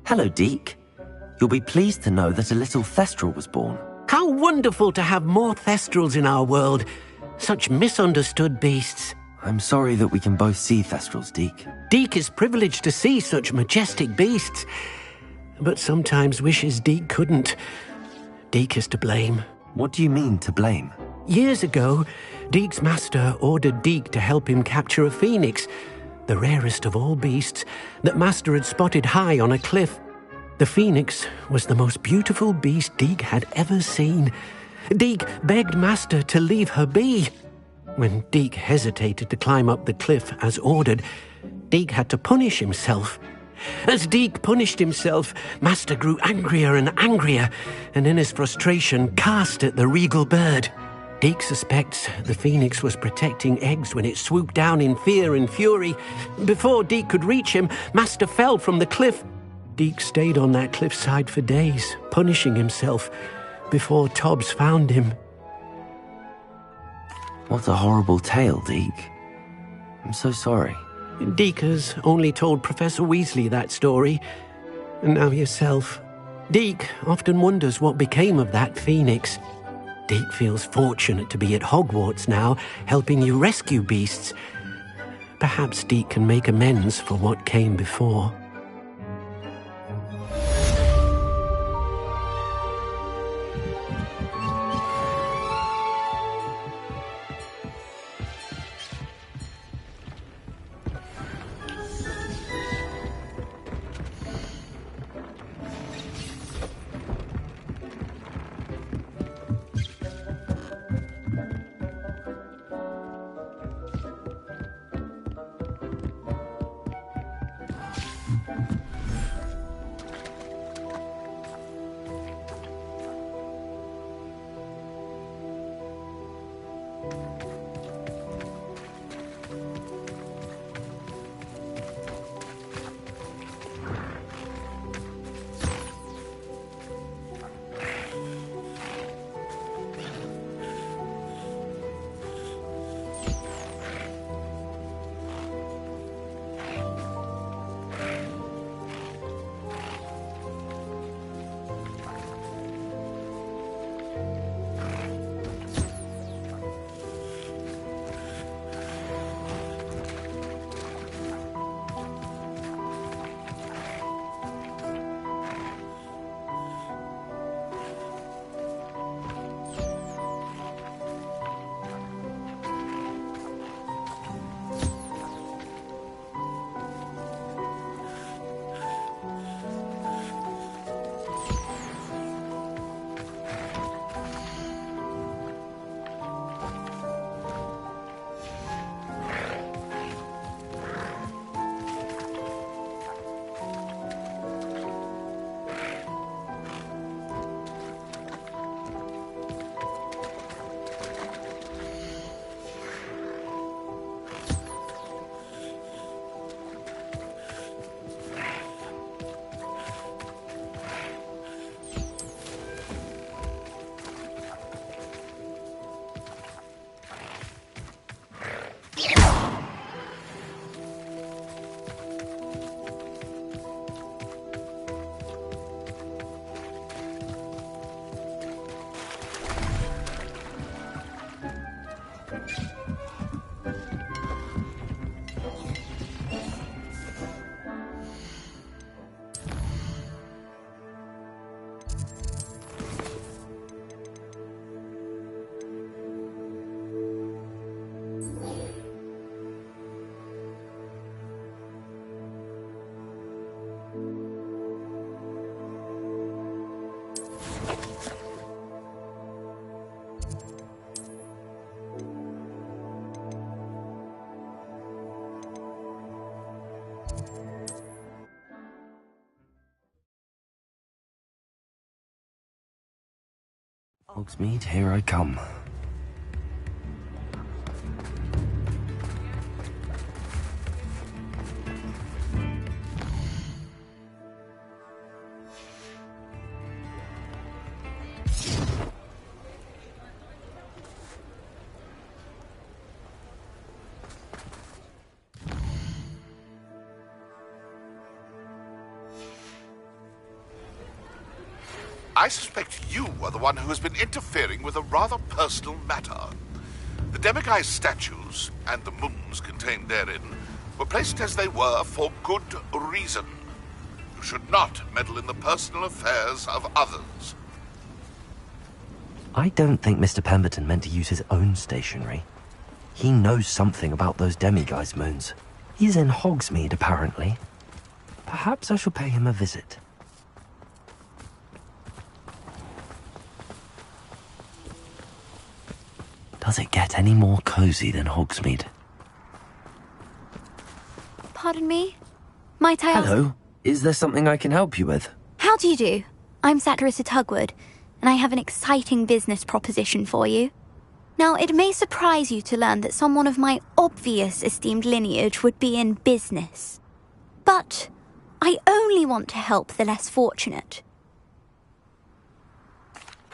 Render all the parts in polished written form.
Hello, Deek. You'll be pleased to know that a little Thestral was born. How wonderful to have more Thestrals in our world. Such misunderstood beasts. I'm sorry that we can both see Thestrals, Deek. Deek is privileged to see such majestic beasts, but sometimes wishes Deek couldn't. Deek is to blame. What do you mean, to blame? Years ago, Deek's master ordered Deek to help him capture a phoenix, the rarest of all beasts, that Master had spotted high on a cliff. The phoenix was the most beautiful beast Deek had ever seen. Deek begged Master to leave her be. When Deek hesitated to climb up the cliff as ordered, Deek had to punish himself. As Deek punished himself, Master grew angrier and angrier, and in his frustration cast at the regal bird. Deek suspects the phoenix was protecting eggs when it swooped down in fear and fury. Before Deek could reach him, Master fell from the cliff. Deek stayed on that cliffside for days, punishing himself, before Tobbs found him. What a horrible tale, Deek. I'm so sorry. Deek has only told Professor Weasley that story, and now yourself. Deek often wonders what became of that phoenix. Deke feels fortunate to be at Hogwarts now, helping you rescue beasts. Perhaps Deke can make amends for what came before. Hogsmeade, here I come. I suspect you are the one who has been interfering with a rather personal matter. The Demiguise statues, and the moons contained therein, were placed as they were for good reason. You should not meddle in the personal affairs of others. I don't think Mr. Pemberton meant to use his own stationery. He knows something about those Demiguise moons. He's in Hogsmeade, apparently. Perhaps I shall pay him a visit. Does it get any more cozy than Hogsmeade? Pardon me? Might I ask... Hello. Is there something I can help you with? How do you do? I'm Satirissa Tugwood, and I have an exciting business proposition for you. Now, it may surprise you to learn that someone of my obvious esteemed lineage would be in business. But I only want to help the less fortunate.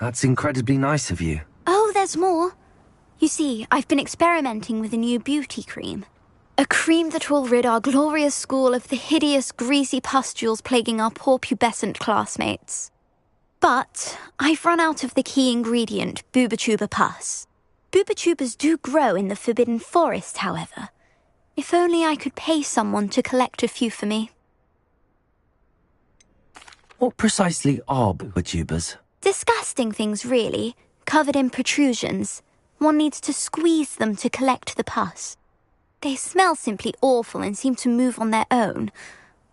That's incredibly nice of you. Oh, there's more. You see, I've been experimenting with a new beauty cream. A cream that will rid our glorious school of the hideous, greasy pustules plaguing our poor pubescent classmates. But I've run out of the key ingredient, Booba pus. Booba do grow in the Forbidden Forest, however. If only I could pay someone to collect a few for me. What precisely are Booba? Disgusting things, really, covered in protrusions. One needs to squeeze them to collect the pus. They smell simply awful and seem to move on their own.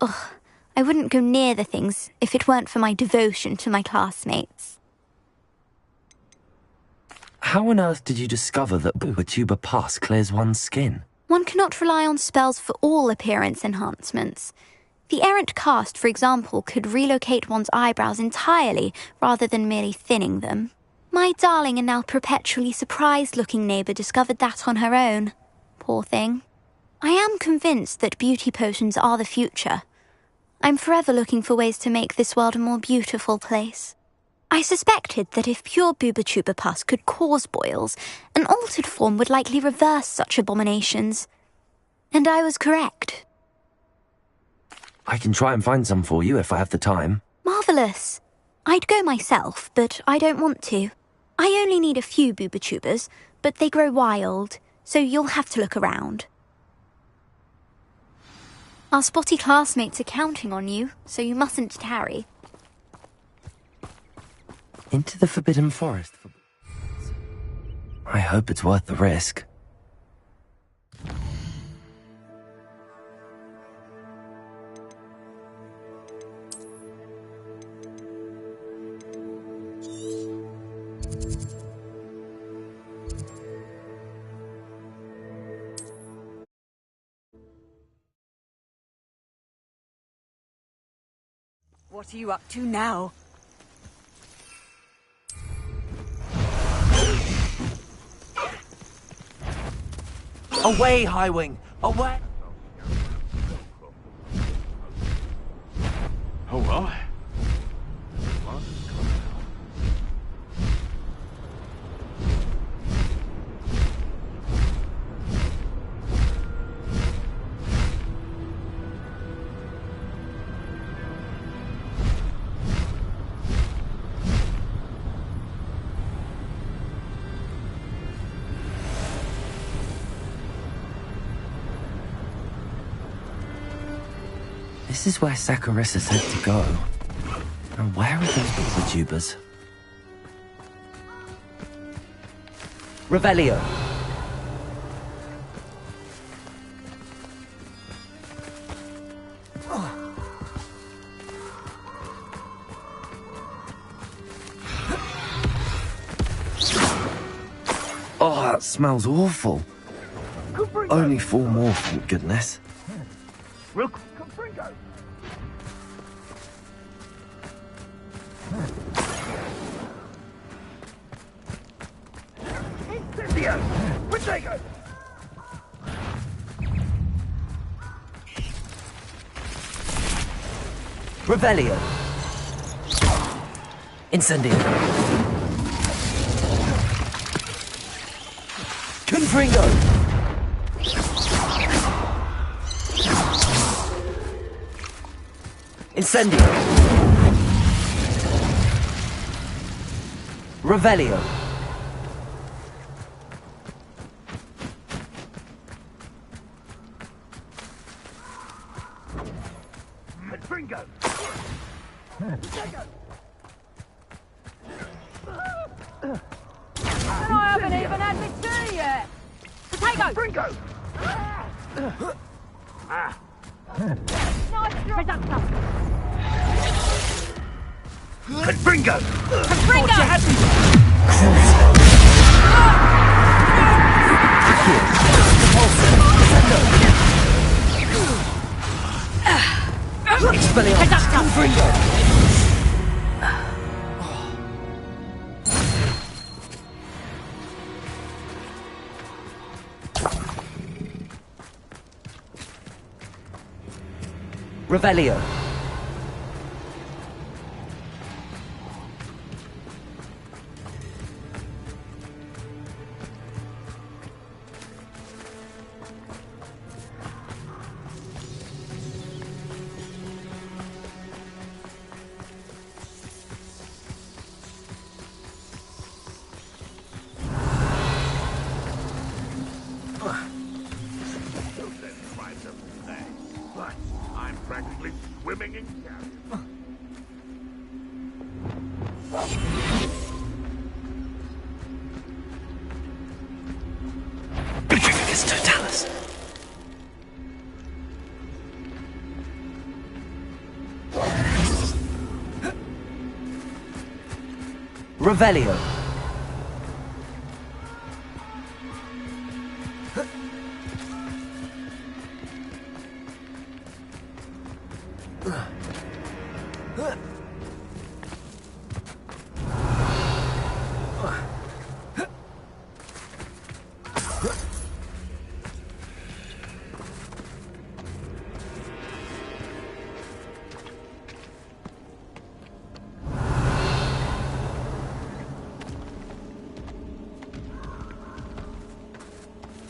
Ugh, I wouldn't go near the things if it weren't for my devotion to my classmates. How on earth did you discover that Booba pus clears one's skin? One cannot rely on spells for all appearance enhancements. The errant cast, for example, could relocate one's eyebrows entirely rather than merely thinning them. My darling and now perpetually surprised-looking neighbour discovered that on her own. Poor thing. I am convinced that beauty potions are the future. I'm forever looking for ways to make this world a more beautiful place. I suspected that if pure Booba pus could cause boils, an altered form would likely reverse such abominations. And I was correct. I can try and find some for you if I have the time. Marvellous. I'd go myself, but I don't want to. I only need a few Booba but they grow wild, so you'll have to look around. Our spotty classmates are counting on you, so you mustn't tarry. Into the Forbidden Forest? I hope it's worth the risk. What are you up to now? Away, Highwing! Away! Oh well. This is where Saccharissa said to go. And where are those Booba? Revelio. Oh, that smells awful. Only 4 more, thank goodness. Revelio. Incendio. Confringo. Incendio. Revelio. Confringo. I haven't even had my tea yet. Potato. Confringo. Nice reductor. Confringo. Expelliarmus. Confringo. Revelio. screaming and shouting. Petrificus Totalis. Revelio.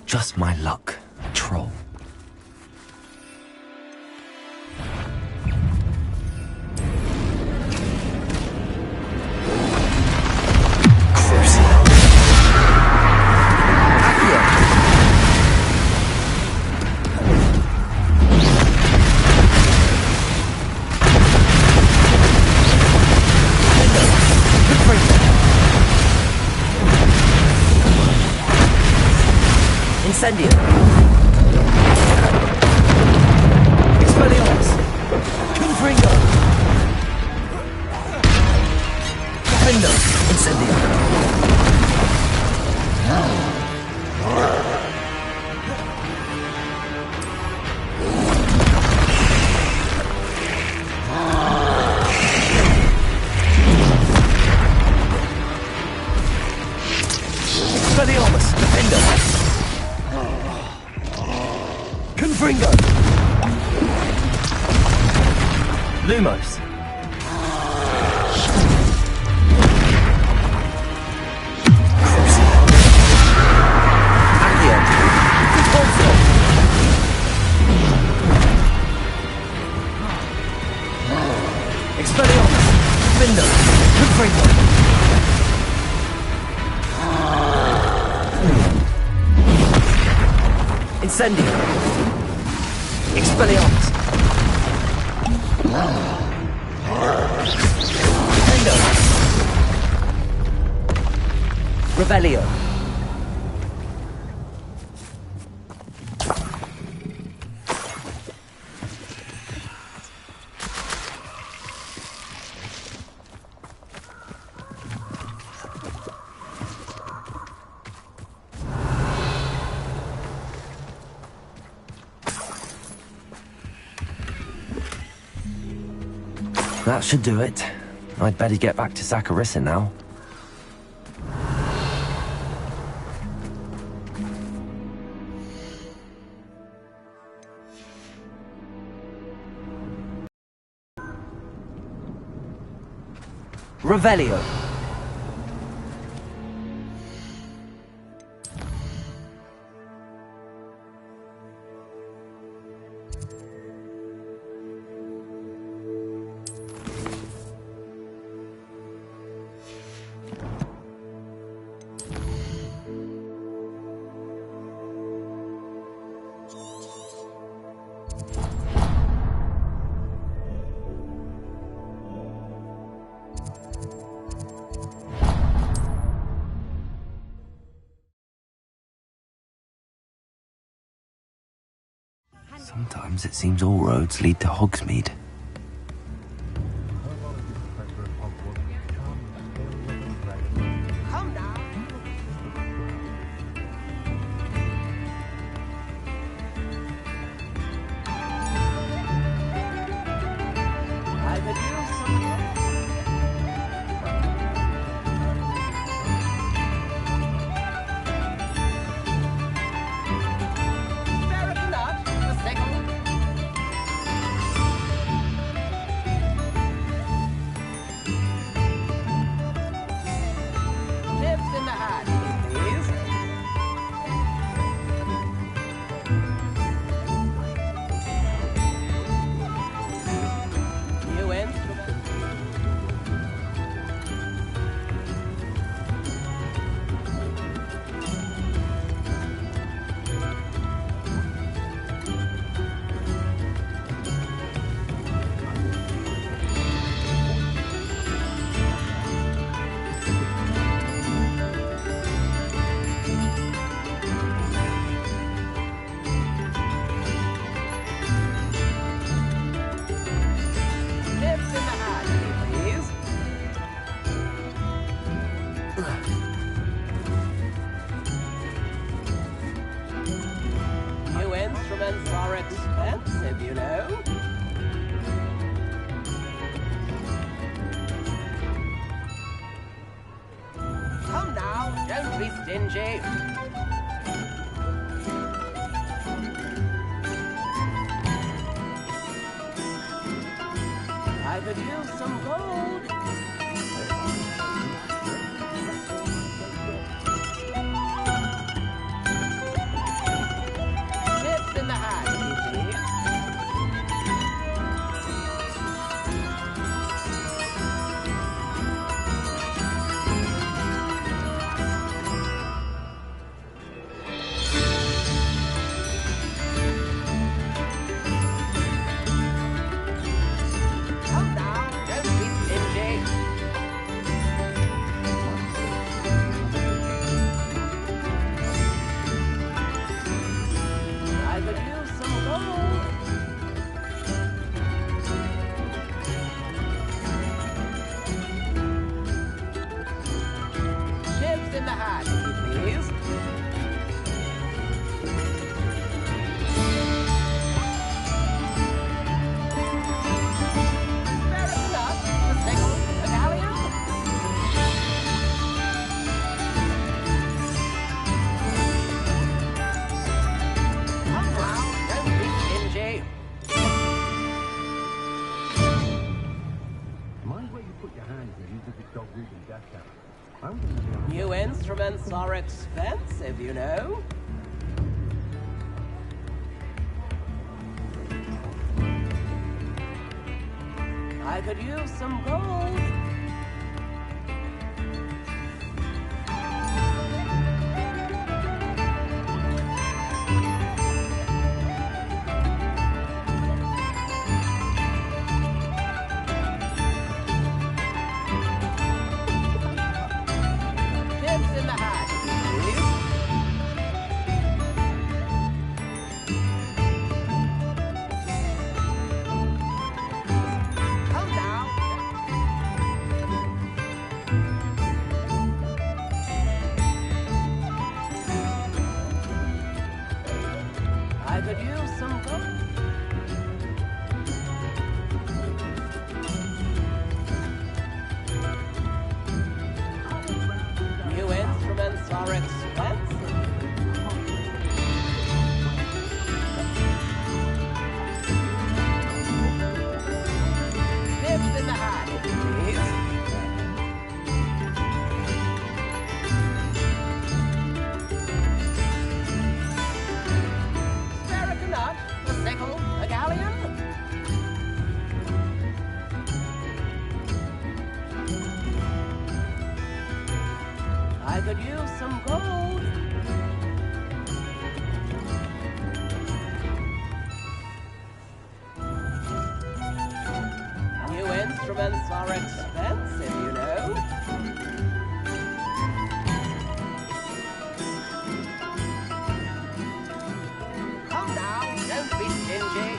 Just my luck, troll. Crucio. Accio. Incendio. Expelliarmus. Confringo. Defendo. Incendio. Expelliarmus. Defendo. Confringo! Lumos! Crucio! Accio! Repulso! Expelliarmus! Findo! Confringo! Incendio! Expelliarmus! Defendo! Revelio! That should do it. I'd better get back to Zacharissa now. Revelio. Sometimes it seems all roads lead to Hogsmeade. expensive, you know. Come now, don't be stingy. I could use some gold. Chips in the hat, you please. Come now, don't be stingy. I could use some gold. Chips in the hat, if you please. Fair enough. A sickle, a galleon. Come now, don't be stingy. Mind where you put your hands and use the dog rig and dash out. I'm going to be New instruments are expensive, you know. I could use some gold. Chips in the hat, please. Come now. I could use some gold. New instruments are expensive. Chips in the hat, please. Spare a nut, a sickle, a galleon. I could use some gold. New instruments are expensive, you know. Come now, don't be stingy.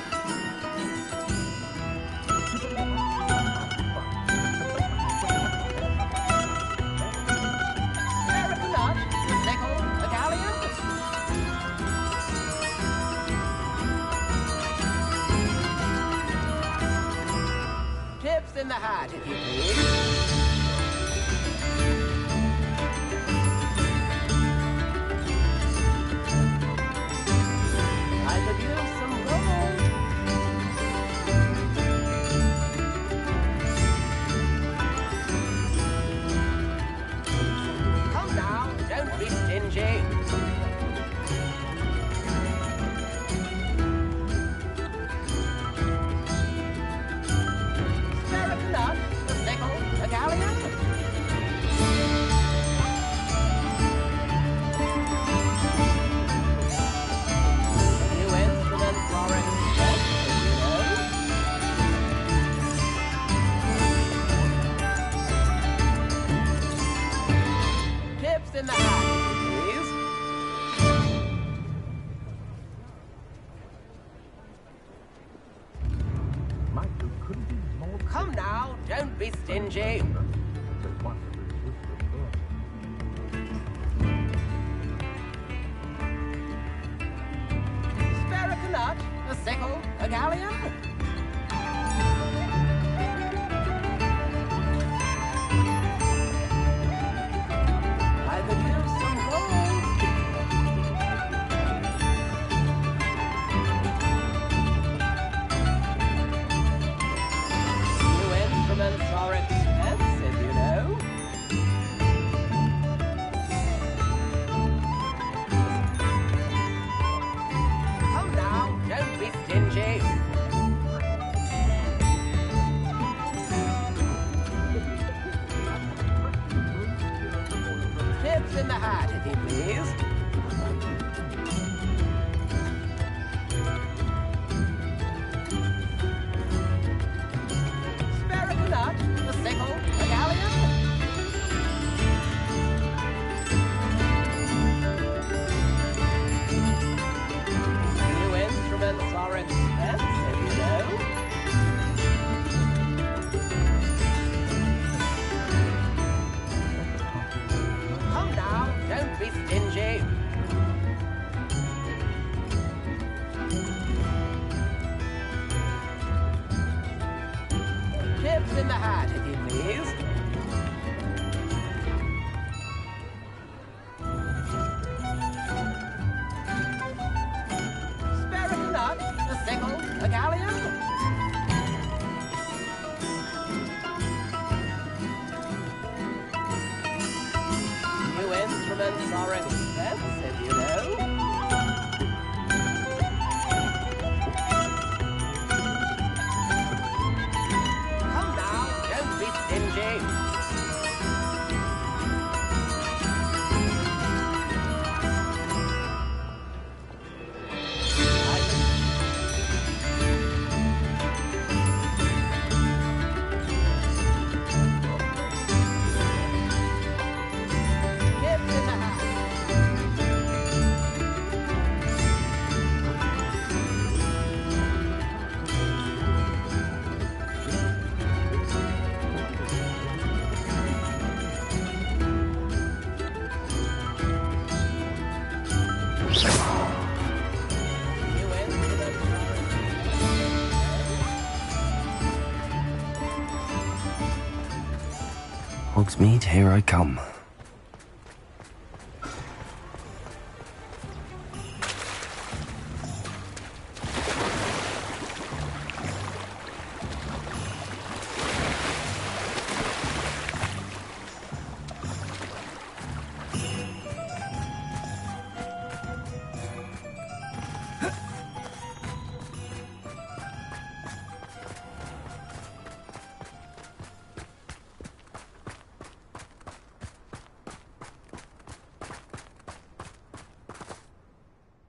Spare a nut, a sickle, a galleon. Chips in the hat, if you please. I could use some gold. Come now, don't be stingy. Spare a nut, a sickle, a galleon. New instruments are expensive, you know. Chips in the hat, please. Michael couldn't be more Come now, don't be stingy. Spare a nut, a sickle, a galleon. I could use some gold. New instruments are expensive, you know. Come now, don't be stingy. Tips in the hat, if you please. Spare a nut, a sickle, a galleon. New instruments are expensive, you know. Come now, don't be stingy. Tips in the hat, if you please. Spare a nut, a sickle, a galleon. New instruments are expensive, you know. Come now, don't be stingy. Tips in the hat. New instruments are Hogsmeade, here I come.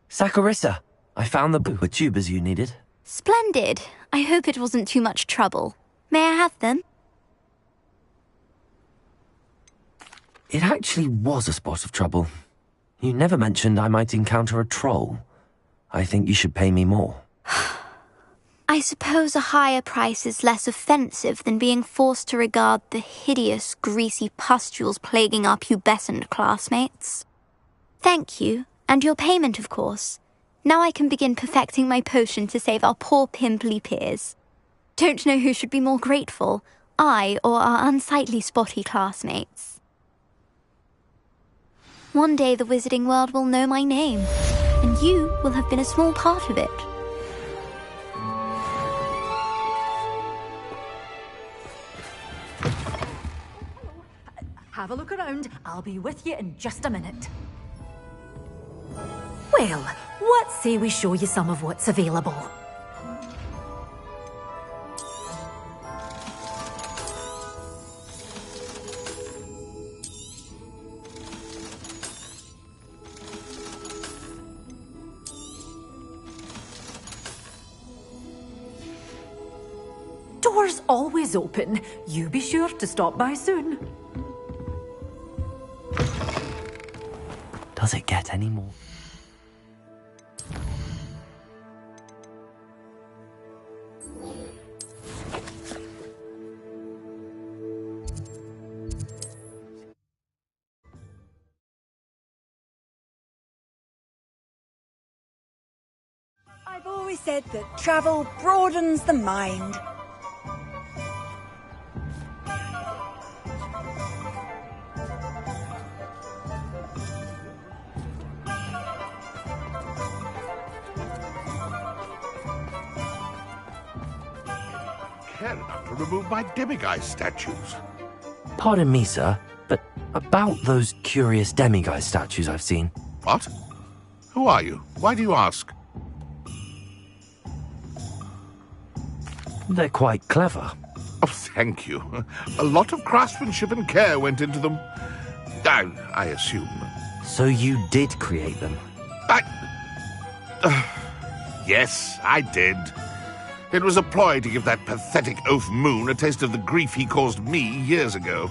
Saccharissa, I found the pooper tubers you needed. Splendid. I hope it wasn't too much trouble. May I have them? It actually was a spot of trouble. You never mentioned I might encounter a troll. I think you should pay me more. I suppose a higher price is less offensive than being forced to regard the hideous, greasy pustules plaguing our pubescent classmates. Thank you, and your payment, of course. Now I can begin perfecting my potion to save our poor pimply peers. Don't know who should be more grateful, I or our unsightly spotty classmates. One day the wizarding world will know my name, and you will have been a small part of it. Have a look around. I'll be with you in just a minute. Well, what say we show you some of what's available? Doors always open. You be sure to stop by soon. Does it get any more? I've always always said that travel broadens the mind. Care enough to remove my demiguise statues. Pardon me, sir, but about those curious demiguise statues I've seen. What? Who are you? Why do you ask? They're quite clever. Oh, thank you. A lot of craftsmanship and care went into them. I assume. So you did create them? Yes, I did. It was a ploy to give that pathetic oaf Moon a taste of the grief he caused me years ago.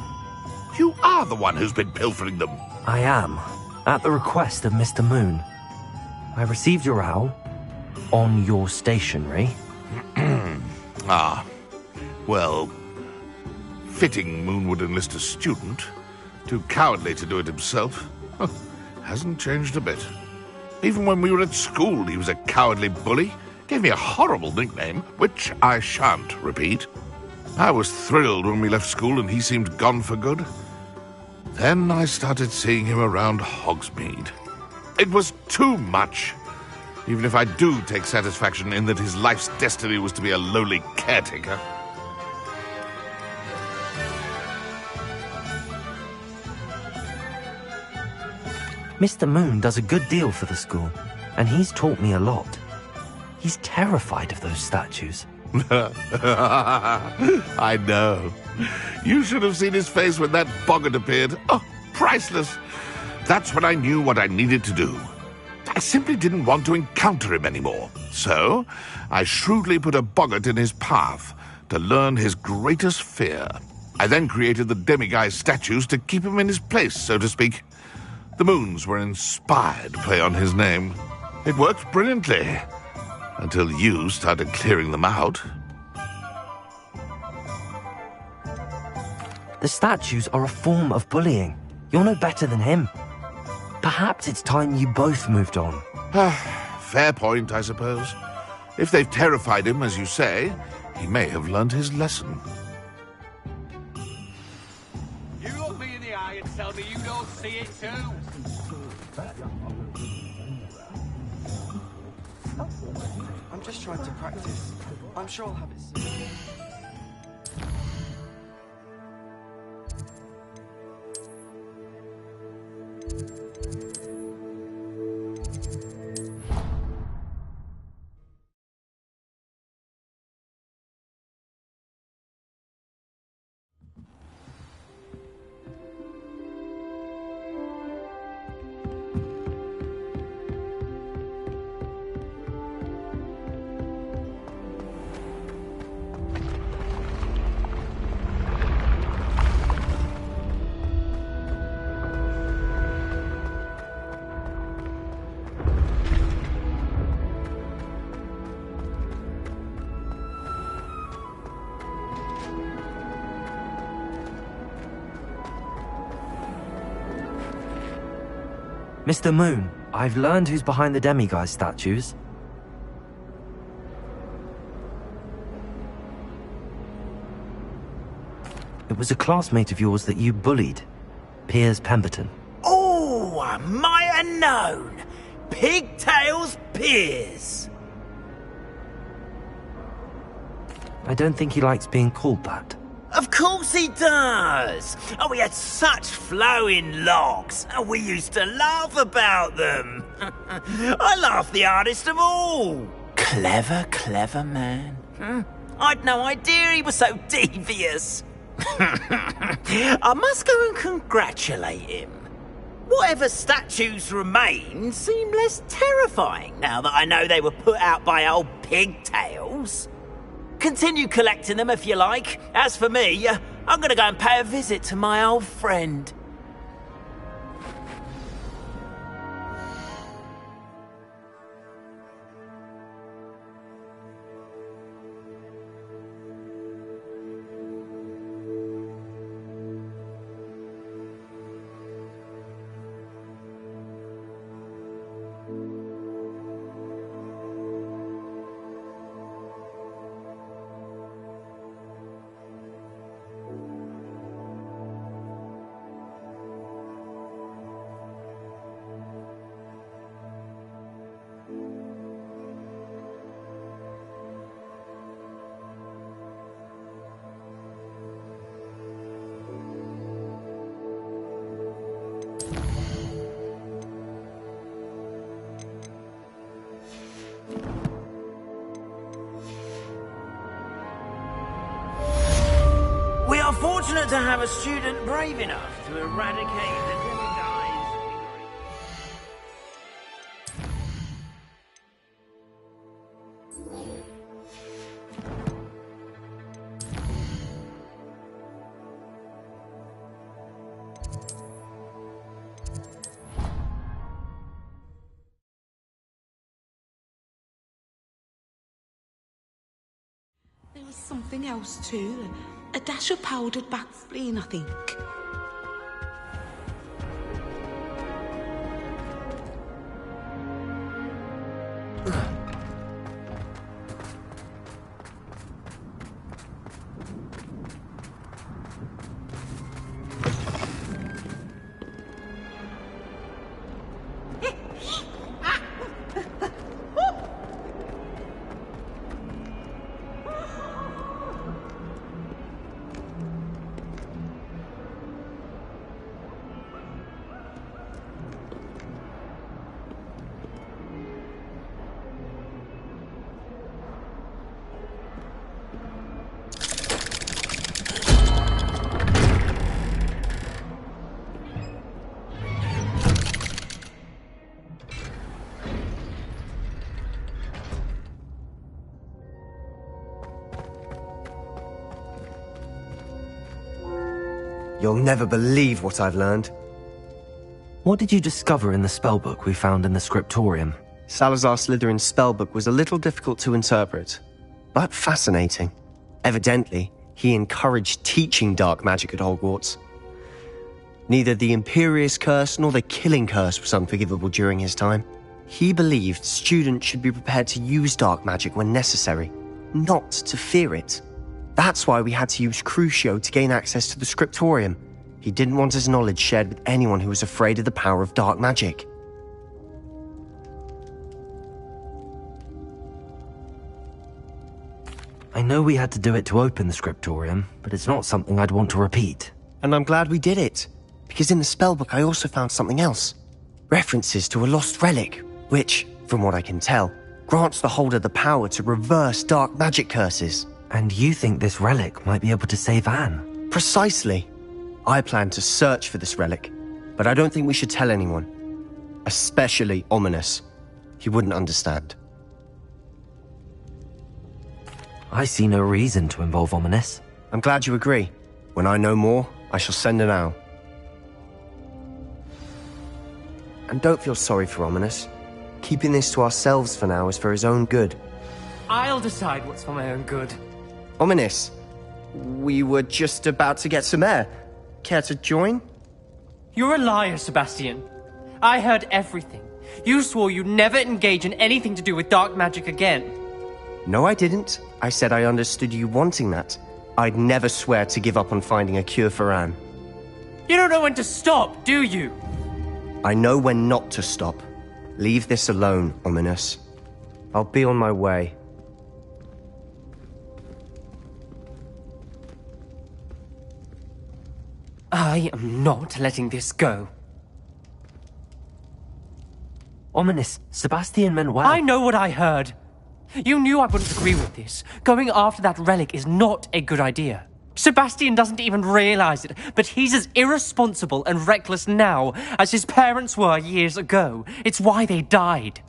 You are the one who's been pilfering them. I am, at the request of Mr. Moon. I received your owl on your stationery. Ah, well, fitting Moon would enlist a student. Too cowardly to do it himself. Hasn't changed a bit. Even when we were at school, he was a cowardly bully. Gave me a horrible nickname, which I shan't repeat. I was thrilled when we left school and he seemed gone for good. Then I started seeing him around Hogsmeade. It was too much. Even if I do take satisfaction in that his life's destiny was to be a lowly caretaker. Mr. Moon does a good deal for the school, and he's taught me a lot. He's terrified of those statues. I know. You should have seen his face when that boggart appeared. Oh, priceless. That's when I knew what I needed to do. I simply didn't want to encounter him anymore. So, I shrewdly put a boggart in his path to learn his greatest fear. I then created the demiguise statues to keep him in his place, so to speak. The Moons were inspired play on his name. It worked brilliantly. Until you started clearing them out. The statues are a form of bullying. You're no better than him. Perhaps it's time you both moved on. Fair point, I suppose. If they've terrified him, as you say, he may have learned his lesson. You look me in the eye and tell me you don't see it too. I'm just trying to practice. I'm sure I'll have it soon. Mr. Moon, I've learned who's behind the demiguise statues. It was a classmate of yours that you bullied, Piers Pemberton. Oh, I might have known. Pigtails Piers. I don't think he likes being called that. Of course he does. Oh, we had such flowing locks. Oh, we used to laugh about them. I laughed the hardest of all. Clever, clever man. I'd no idea he was so devious. I must go and congratulate him. Whatever statues remain seem less terrifying now that I know they were put out by old pigtails. Continue collecting them if you like. As for me, I'm going to go and pay a visit to my old friend. fortunate to have a student brave enough to eradicate the demiguise. There was something else too. A dash of powdered backspleen, I think. You'll never believe what I've learned. What did you discover in the spellbook we found in the scriptorium? Salazar Slytherin's spellbook was a little difficult to interpret, but fascinating. Evidently, he encouraged teaching dark magic at Hogwarts. Neither the Imperious Curse nor the Killing Curse was unforgivable during his time. He believed students should be prepared to use dark magic when necessary, not to fear it. That's why we had to use Crucio to gain access to the scriptorium. He didn't want his knowledge shared with anyone who was afraid of the power of dark magic. I know we had to do it to open the scriptorium, but it's not something I'd want to repeat. And I'm glad we did it, because in the spellbook I also found something else. References to a lost relic, which, from what I can tell, grants the holder the power to reverse dark magic curses. And you think this relic might be able to save Anne? Precisely. I plan to search for this relic, but I don't think we should tell anyone. Especially Ominis. He wouldn't understand. I see no reason to involve Ominis. I'm glad you agree. When I know more, I shall send an owl. And don't feel sorry for Ominis. Keeping this to ourselves for now is for his own good. I'll decide what's for my own good. Ominis, we were just about to get some air. Care to join? You're a liar, Sebastian. I heard everything. You swore you'd never engage in anything to do with dark magic again. No, I didn't. I said I understood you wanting that. I'd never swear to give up on finding a cure for Anne. You don't know when to stop, do you? I know when not to stop. Leave this alone, Ominis. I'll be on my way. I am not letting this go. Ominis, Sebastian meant well. I know what I heard. You knew I wouldn't agree with this. Going after that relic is not a good idea. Sebastian doesn't even realize it, but he's as irresponsible and reckless now as his parents were years ago. It's why they died.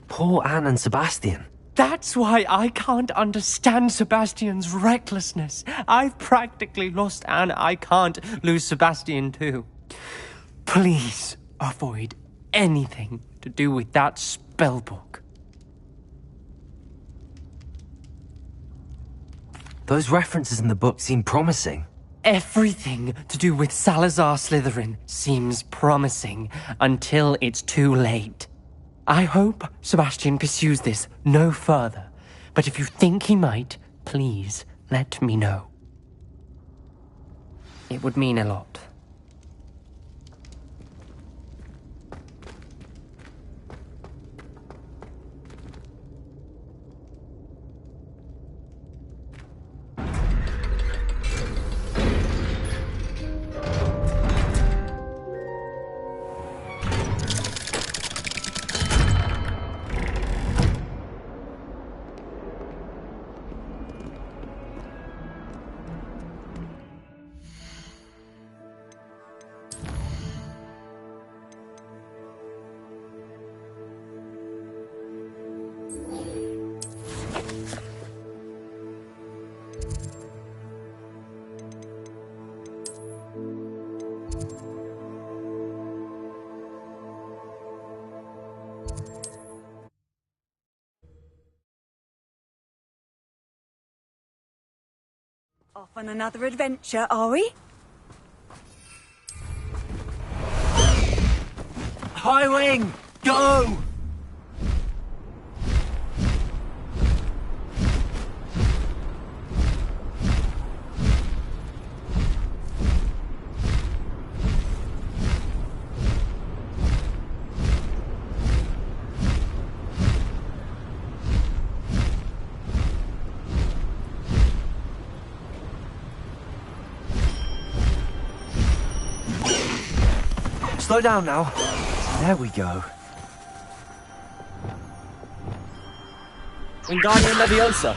Poor Anne and Sebastian. That's why I can't understand Sebastian's recklessness. I've practically lost Anne. I can't lose Sebastian too. Please avoid anything to do with that spellbook. Those references in the book seem promising. Everything to do with Salazar Slytherin seems promising until it's too late. I hope Sebastian pursues this no further, but if you think he might, please let me know. It would mean a lot. Off on another adventure, are we? High Wing, go! Slow down now. There we go. Wingardium Leviosa.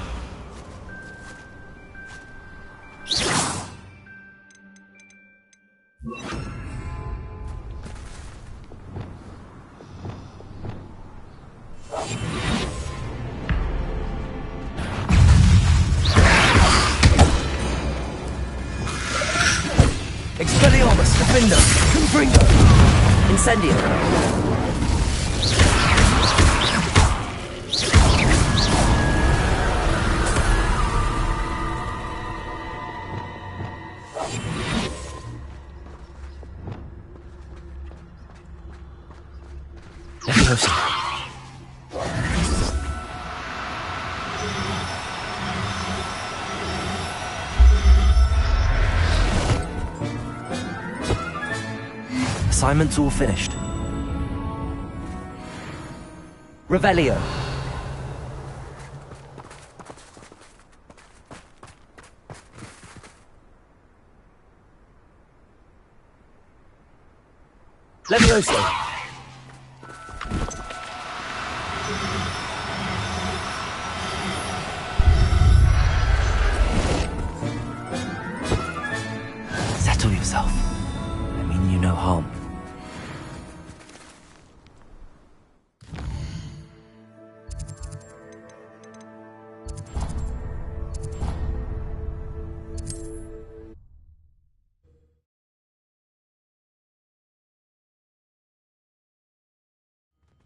Expelliarmus, Defender, Confringo, Incendio. Leviosa. Assignment's all finished. Revelio. Leviosa. Settle yourself. I mean you no harm.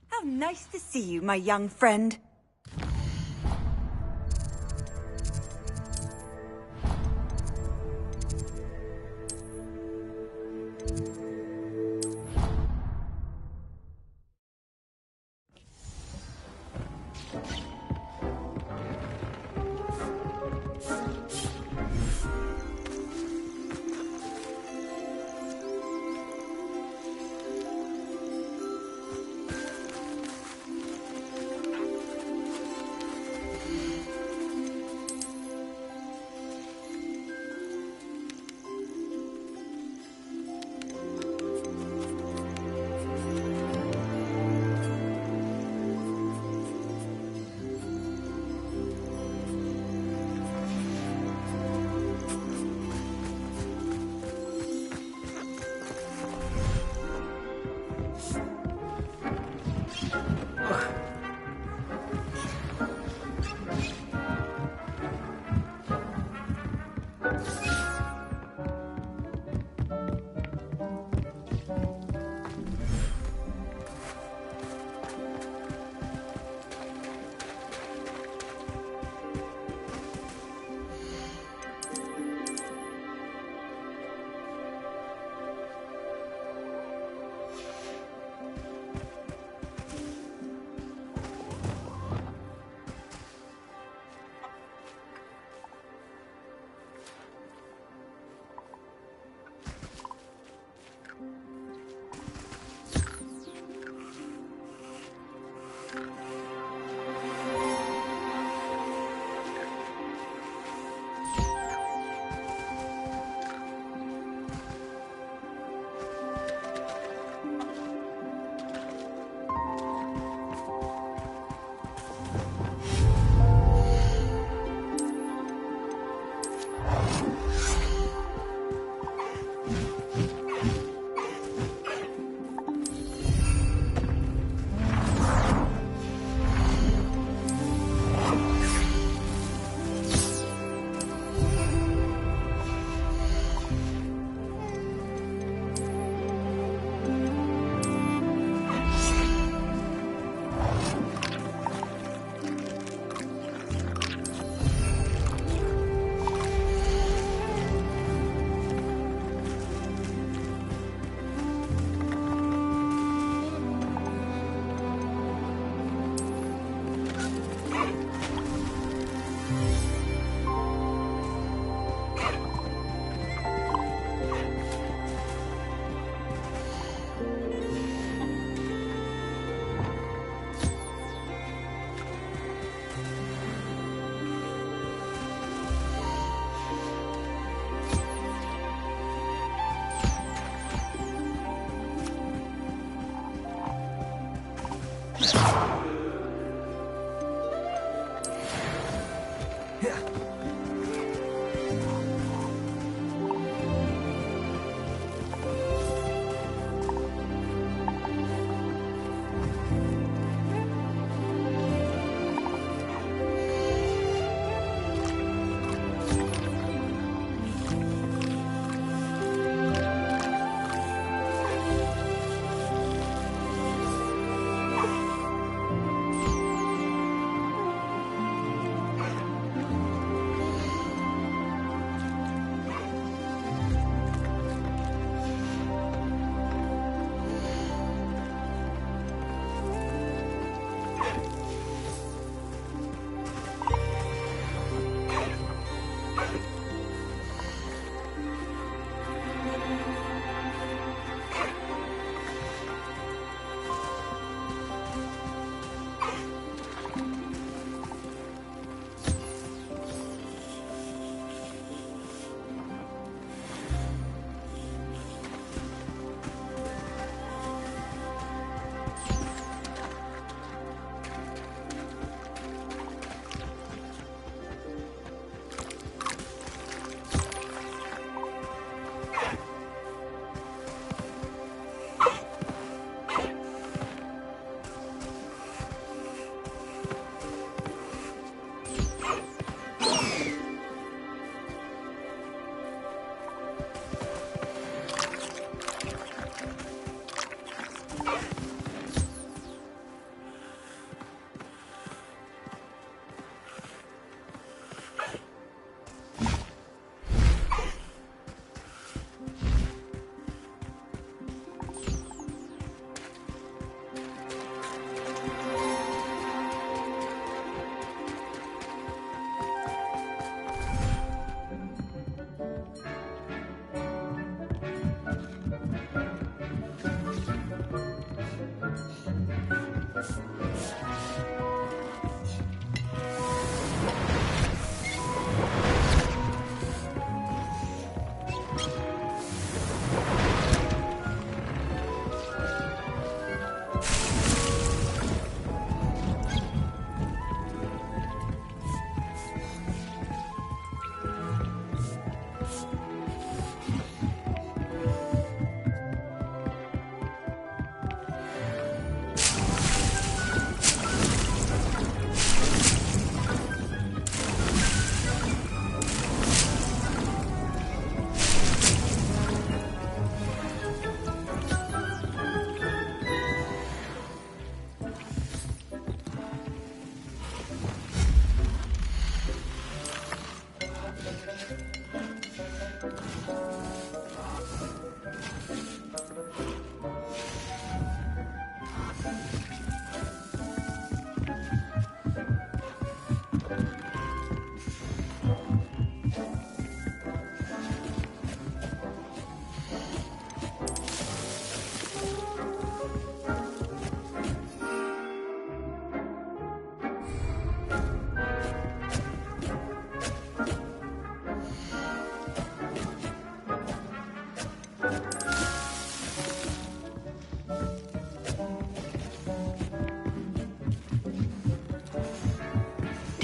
How nice to see you, my young friend.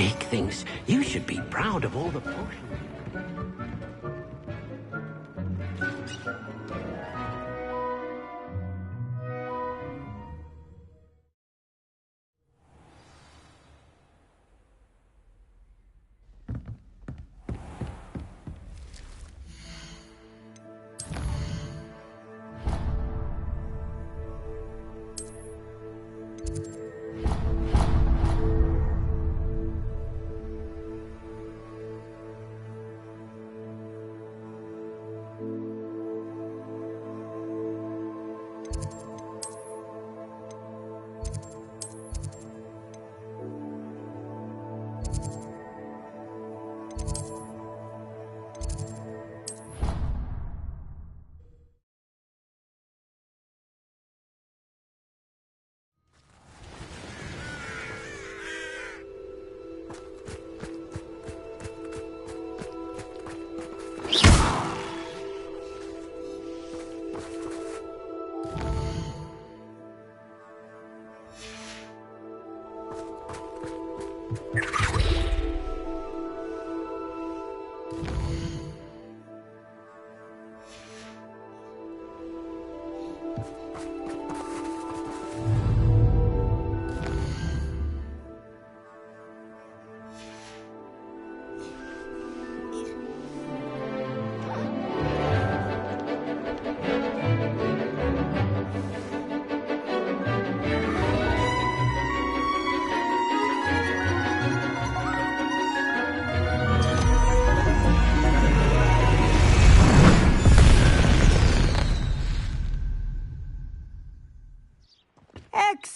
Dick thinks you should be proud of all the potions.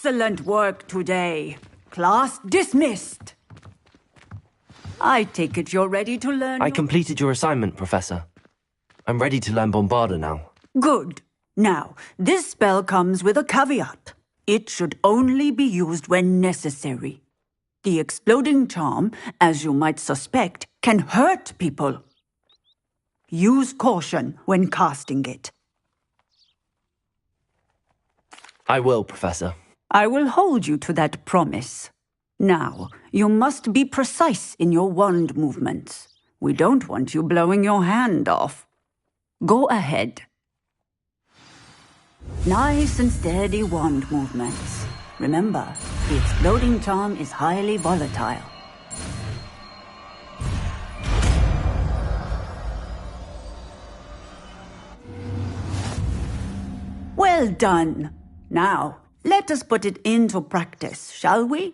Excellent work today. Class dismissed. I take it you're ready to learn. I completed your assignment, Professor. I'm ready to learn Bombarda now. Good. Now, this spell comes with a caveat. It should only be used when necessary. The exploding charm, as you might suspect, can hurt people. Use caution when casting it. I will, Professor. I will hold you to that promise. Now, you must be precise in your wand movements. We don't want you blowing your hand off. Go ahead. Nice and steady wand movements. Remember, the exploding charm is highly volatile. Well done. Now, let us put it into practice, shall we?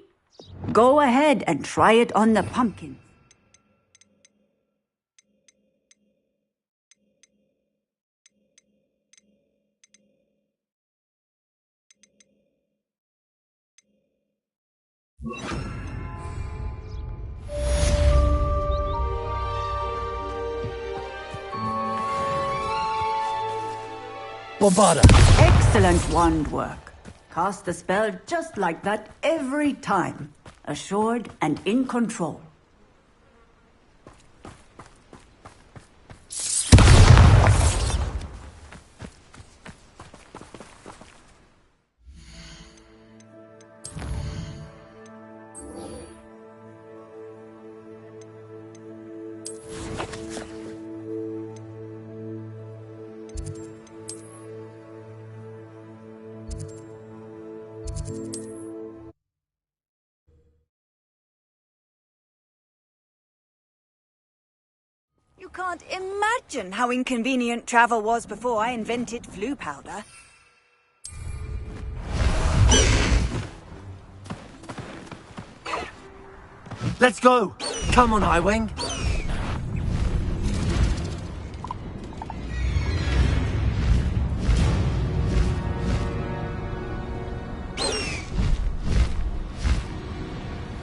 Go ahead and try it on the pumpkin. Bombarda! Excellent wand work. Cast the spell just like that every time. Assured and in control. You can't imagine how inconvenient travel was before I invented flu powder. Let's go! Come on, Highwing!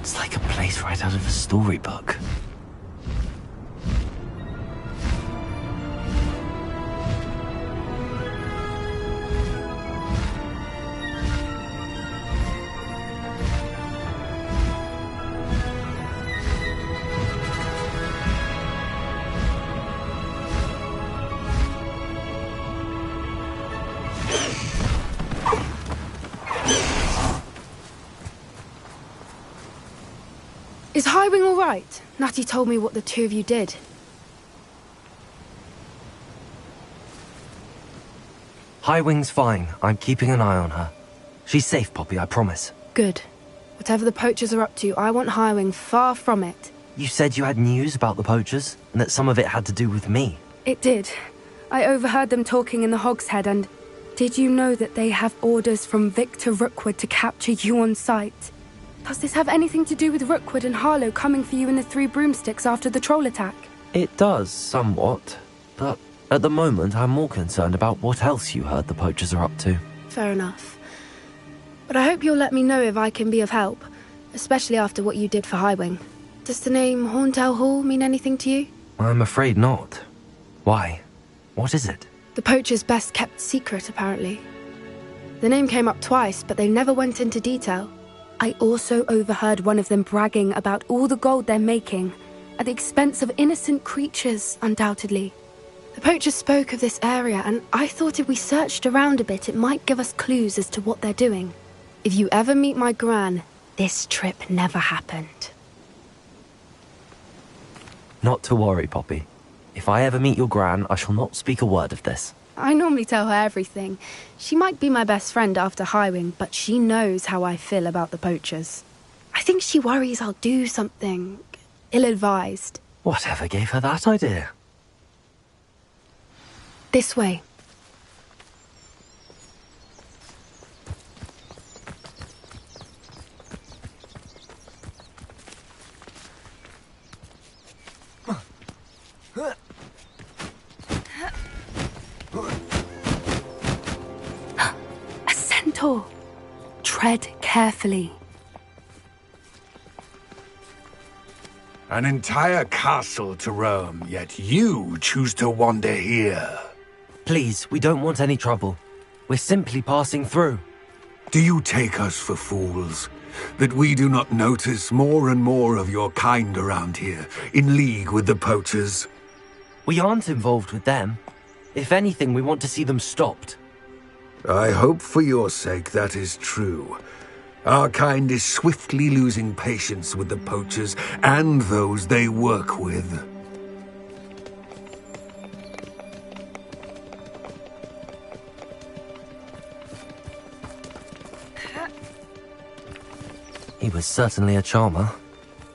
It's like a place right out of a storybook. Is Highwing all right? Natty told me what the two of you did. Highwing's fine. I'm keeping an eye on her. She's safe, Poppy, I promise. Good. Whatever the poachers are up to, I want Highwing far from it. You said you had news about the poachers, and that some of it had to do with me. It did. I overheard them talking in the Hogshead, and did you know that they have orders from Victor Rookwood to capture you on sight? Does this have anything to do with Rookwood and Harlow coming for you in the Three Broomsticks after the troll attack? It does, somewhat. But at the moment, I'm more concerned about what else you heard the poachers are up to. Fair enough. But I hope you'll let me know if I can be of help, especially after what you did for Highwing. Does the name Horntail Hall mean anything to you? I'm afraid not. Why? What is it? The poachers' best kept secret, apparently. The name came up twice, but they never went into detail. I also overheard one of them bragging about all the gold they're making, at the expense of innocent creatures, undoubtedly. The poachers spoke of this area, and I thought if we searched around a bit, it might give us clues as to what they're doing. If you ever meet my Gran, this trip never happened. Not to worry, Poppy. If I ever meet your Gran, I shall not speak a word of this. I normally tell her everything. She might be my best friend after Highwing, but she knows how I feel about the poachers. I think she worries I'll do something ill-advised. Whatever gave her that idea? This way. A centaur. Tread carefully. An entire castle to roam, yet you choose to wander here. Please, we don't want any trouble. We're simply passing through. Do you take us for fools? That we do not notice more and more of your kind around here, in league with the poachers? We aren't involved with them. If anything, we want to see them stopped. I hope for your sake that is true. Our kind is swiftly losing patience with the poachers and those they work with. He was certainly a charmer.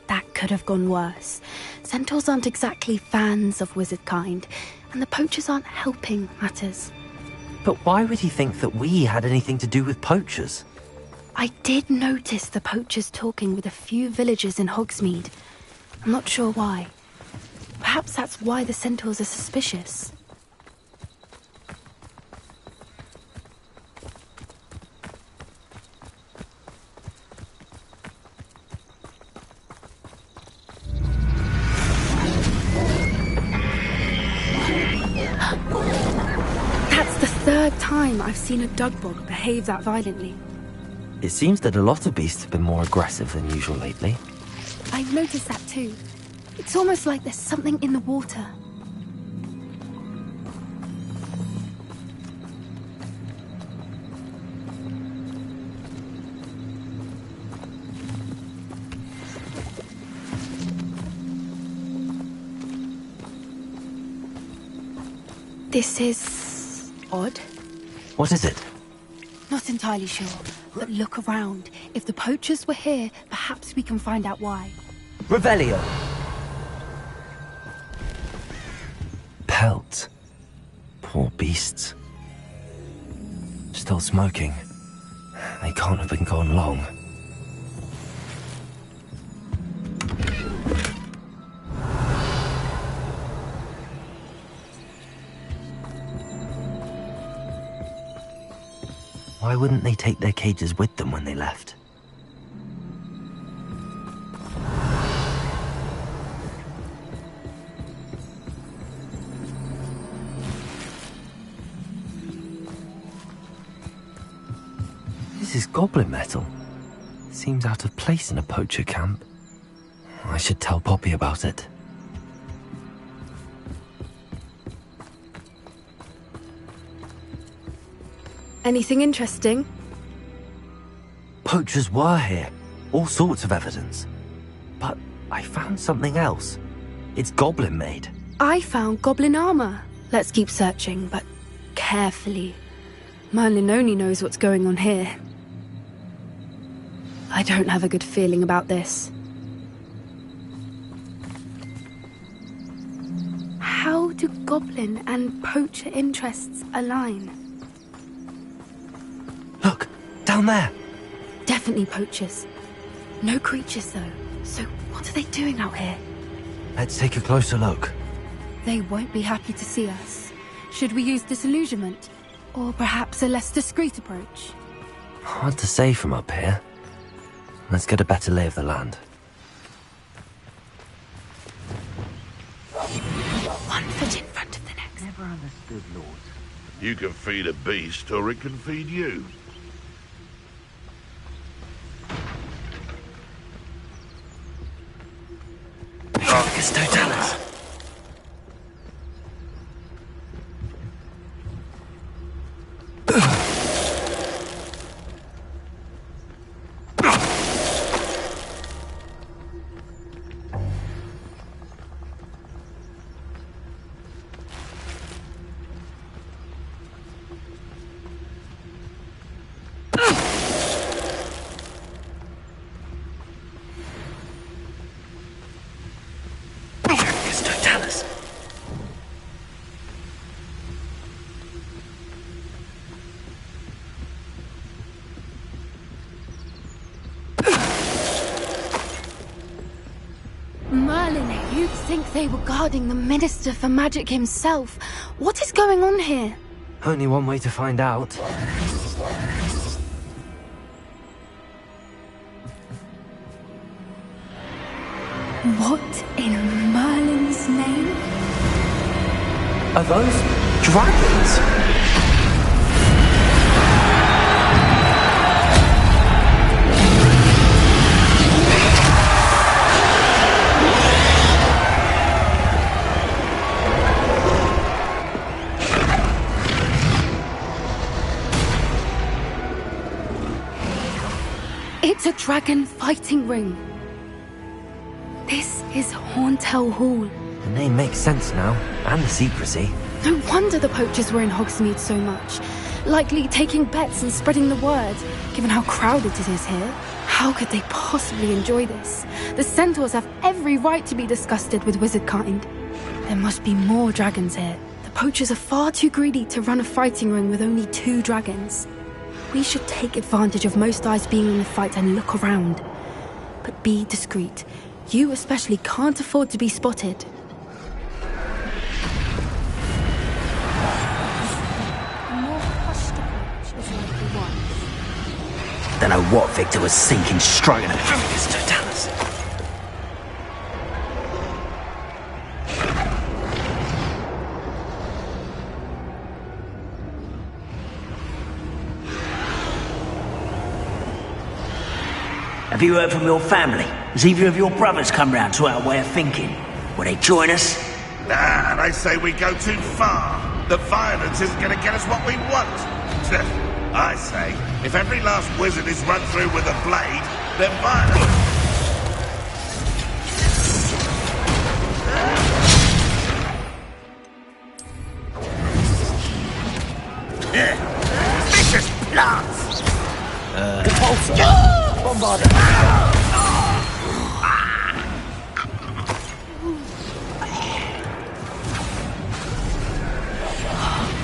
That could have gone worse. Centaurs aren't exactly fans of wizard kind, and the poachers aren't helping matters. But why would he think that we had anything to do with poachers? I did notice the poachers talking with a few villagers in Hogsmeade. I'm not sure why. Perhaps that's why the centaurs are suspicious. That's the third time I've seen a Dugbog behave that violently. It seems that a lot of beasts have been more aggressive than usual lately. I've noticed that too. It's almost like there's something in the water. This is odd. What is it? Not entirely sure, but look around. If the poachers were here, perhaps we can find out why. Revelio! Pelt. Poor beasts. Still smoking. They can't have been gone long. Why wouldn't they take their cages with them when they left? This is goblin metal. Seems out of place in a poacher camp. I should tell Poppy about it. Anything interesting? Poachers were here. All sorts of evidence. But I found something else. It's goblin made. I found goblin armor. Let's keep searching, but carefully. Merlin only knows what's going on here. I don't have a good feeling about this. How do goblin and poacher interests align? Look, down there. Definitely poachers. No creatures, though. So what are they doing out here? Let's take a closer look. They won't be happy to see us. Should we use disillusionment? Or perhaps a less discreet approach? Hard to say from up here. Let's get a better lay of the land. One foot in front of the next. Never understood, Lord. You can feed a beast, or it can feed you. Vicus Totalis. Merlin, you'd think they were guarding the Minister for Magic himself. What is going on here? Only one way to find out. What in Merlin's name? Are those dragons? It's a dragon fighting ring. This is Horntail Hall. The name makes sense now, and the secrecy. No wonder the poachers were in Hogsmeade so much. Likely taking bets and spreading the word, given how crowded it is here. How could they possibly enjoy this? The centaurs have every right to be disgusted with wizard kind. There must be more dragons here. The poachers are far too greedy to run a fighting ring with only 2 dragons. We should take advantage of most eyes being in the fight and look around. But be discreet. You especially can't afford to be spotted. Don't know what Victor was thinking striking at Furious Totalis. Have you heard from your family? Has either of your brothers come round to our way of thinking? Will they join us? Nah, they say we go too far. The violence isn't going to get us what we want. I say, if every last wizard is run through with a blade, then violence... Vicious plants! Compulsor! Bombarder!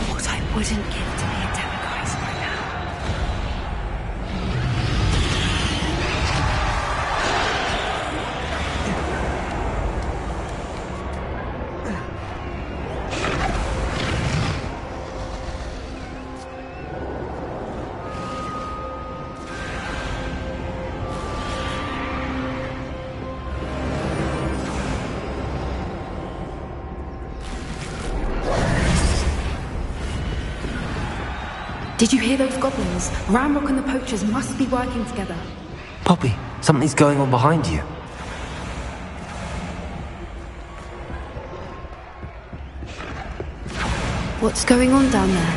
What I wouldn't give to be a demiguise right now. Did you hear those goblins? Ranrock and the poachers must be working together. Poppy, something's going on behind you. What's going on down there?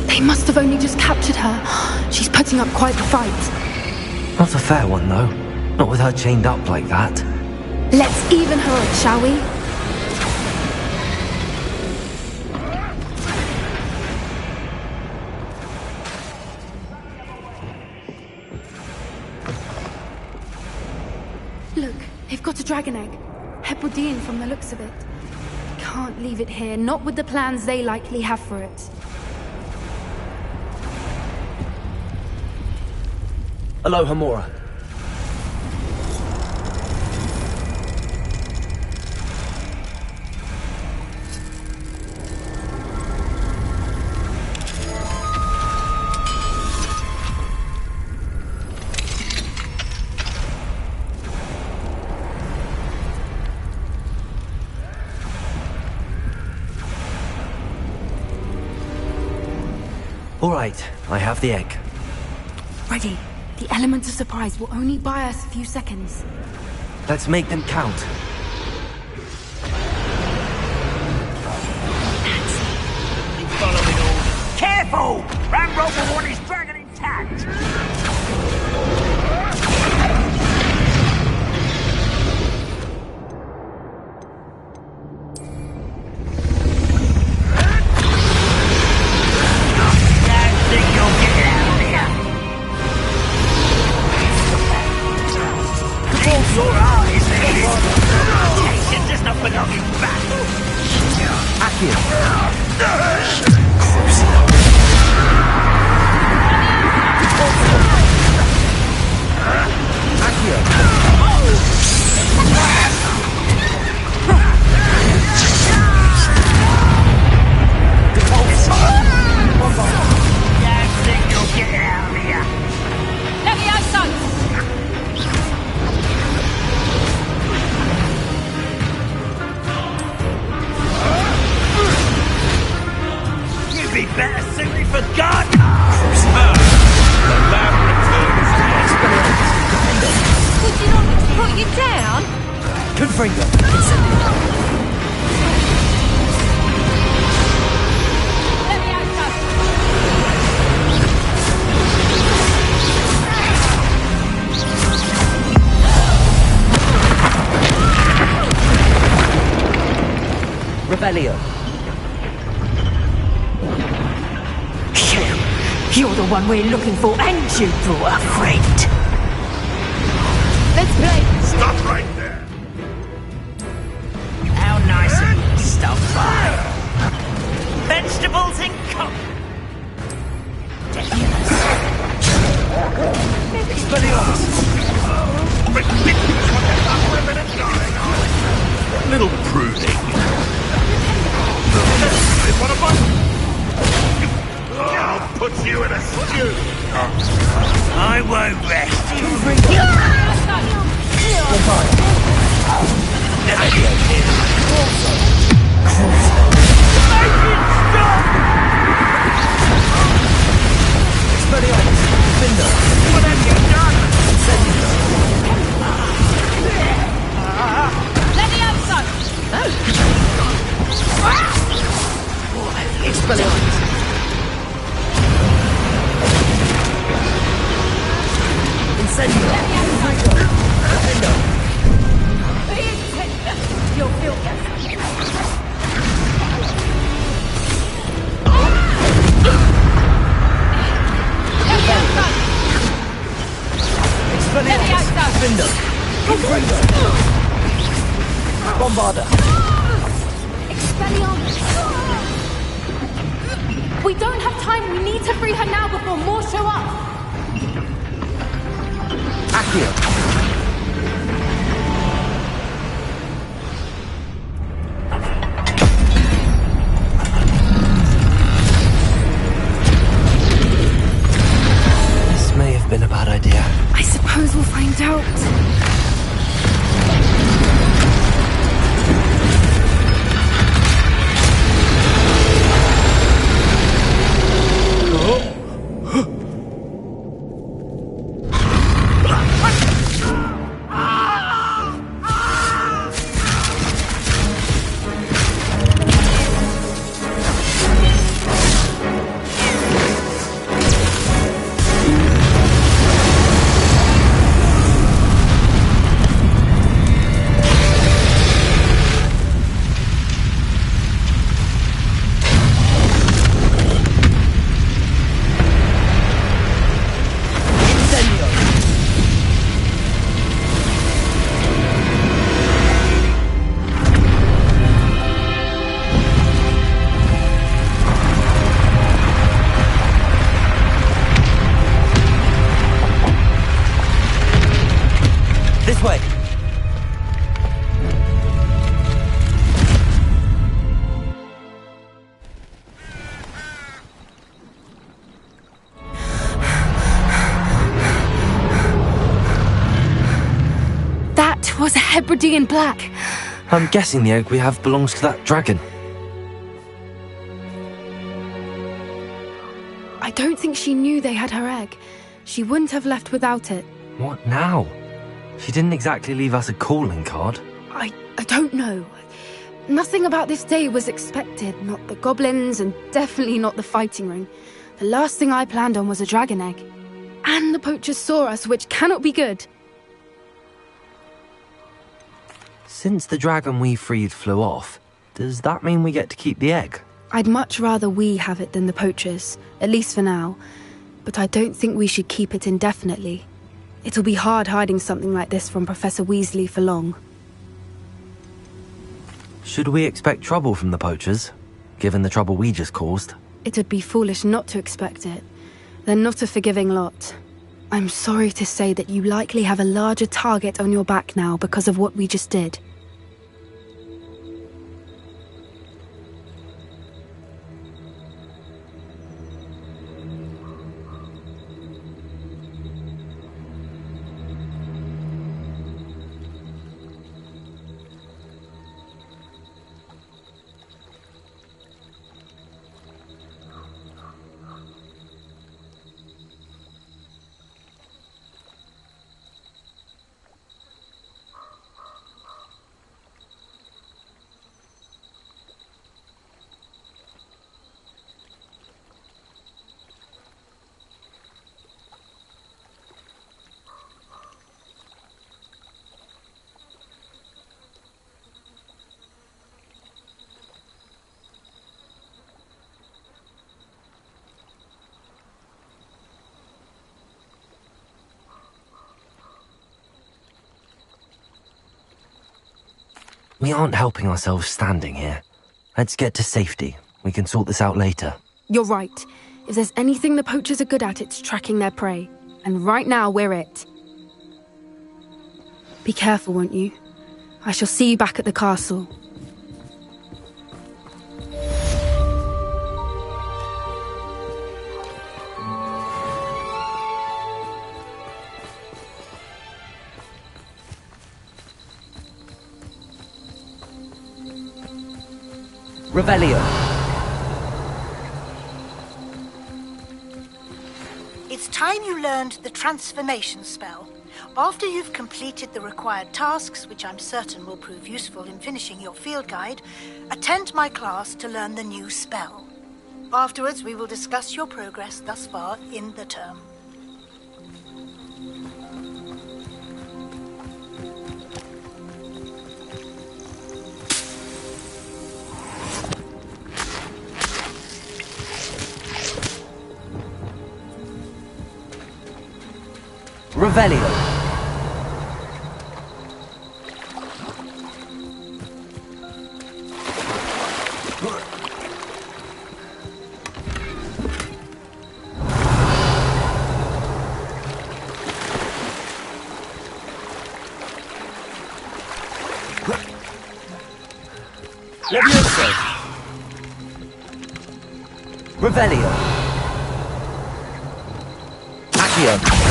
They must have only just captured her. She's putting up quite the fight. Not a fair one, though. Not with her chained up like that. Let's even her up, shall we? Look, they've got a dragon egg. Hebridean from the looks of it. Can't leave it here, not with the plans they likely have for it. Hello, Hamura. All right, I have the egg. Ready. The element of surprise will only buy us a few seconds. Let's make them count. Following orders. Careful! Ranrock will want his dragon intact! Your eyes, Jason does not belong in battle. Accio. Don't think you'll get out of here. Expelliarm! You're the one we're looking for, and you brought a friend. Let's play! Stop right there! How nice of you to stop by. Vegetables and coffee. Expelliarmus! Ridiculous what they've done women and dying on! A little pruning. They want a bite? I'll put you in a stew! I won't rest. Expelliarmus! Binder! What have you done? Let me have some! Expelliarmus! Incendio! Binder! You'll feel better. Expelliarmus! Binder! Infractor! Bombarder! Expelliarmus! We don't have time. We need to free her now before more show up. Accio! This may have been a bad idea. I suppose we'll find out. This way! That was a Hebridean black. I'm guessing the egg we have belongs to that dragon. I don't think she knew they had her egg. She wouldn't have left without it. What now? She didn't exactly leave us a calling card. I don't know. Nothing about this day was expected. Not the goblins, and definitely not the fighting ring. The last thing I planned on was a dragon egg. And the poachers saw us, which cannot be good. Since the dragon we freed flew off, does that mean we get to keep the egg? I'd much rather we have it than the poachers, at least for now. But I don't think we should keep it indefinitely. It'll be hard hiding something like this from Professor Weasley for long. Should we expect trouble from the poachers, given the trouble we just caused? It'd be foolish not to expect it. They're not a forgiving lot. I'm sorry to say that you likely have a larger target on your back now because of what we just did. We aren't helping ourselves standing here. Let's get to safety. We can sort this out later. You're right. If there's anything the poachers are good at, it's tracking their prey. And right now, we're it. Be careful, won't you? I shall see you back at the castle. Revelio. It's time you learned the transformation spell. After you've completed the required tasks, which I'm certain will prove useful in finishing your field guide, attend my class to learn the new spell. Afterwards, we will discuss your progress thus far in the term. Revelio. Levioso. Revelio. Accio.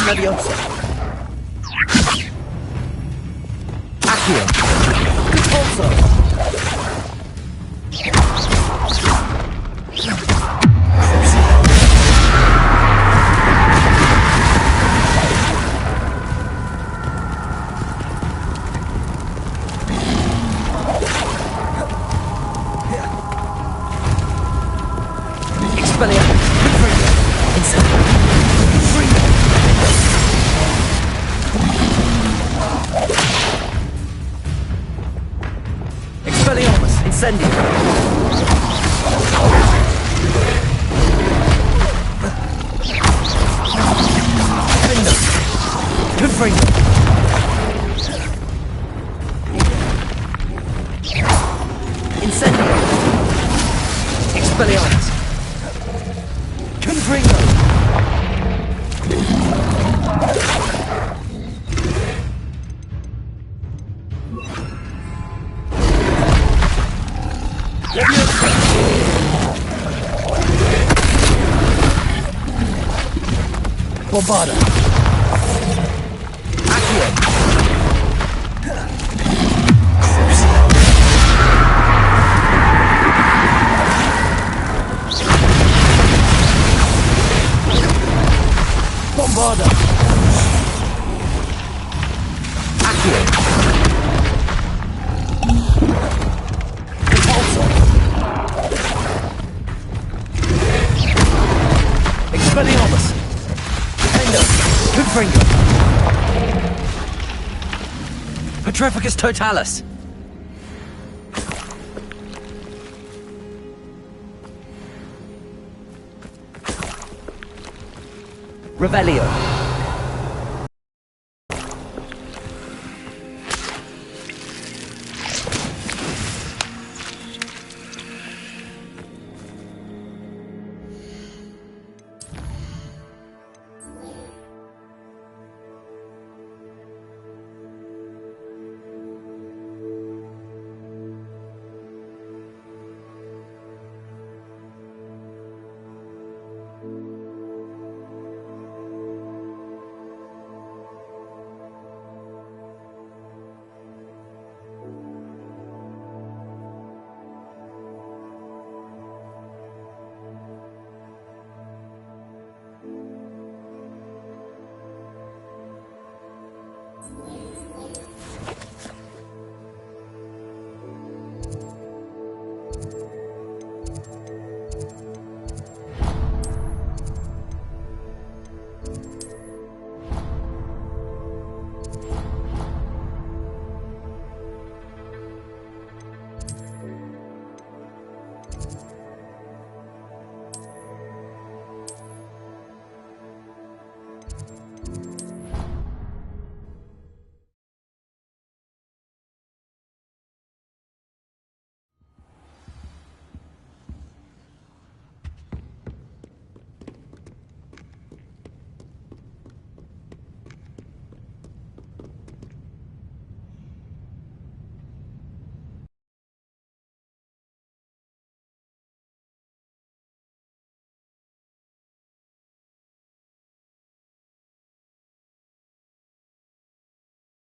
Levioso. Accio. Repulso. Expelliarmus. Expelliarmus. Incendio. Confringo. Incendio. Expelliarmus. Confringo. Bombarda. Accio. Bombarda. Accio. Repulsor. Expelliarmus. Confringo. Petrificus Totalis. Revelio.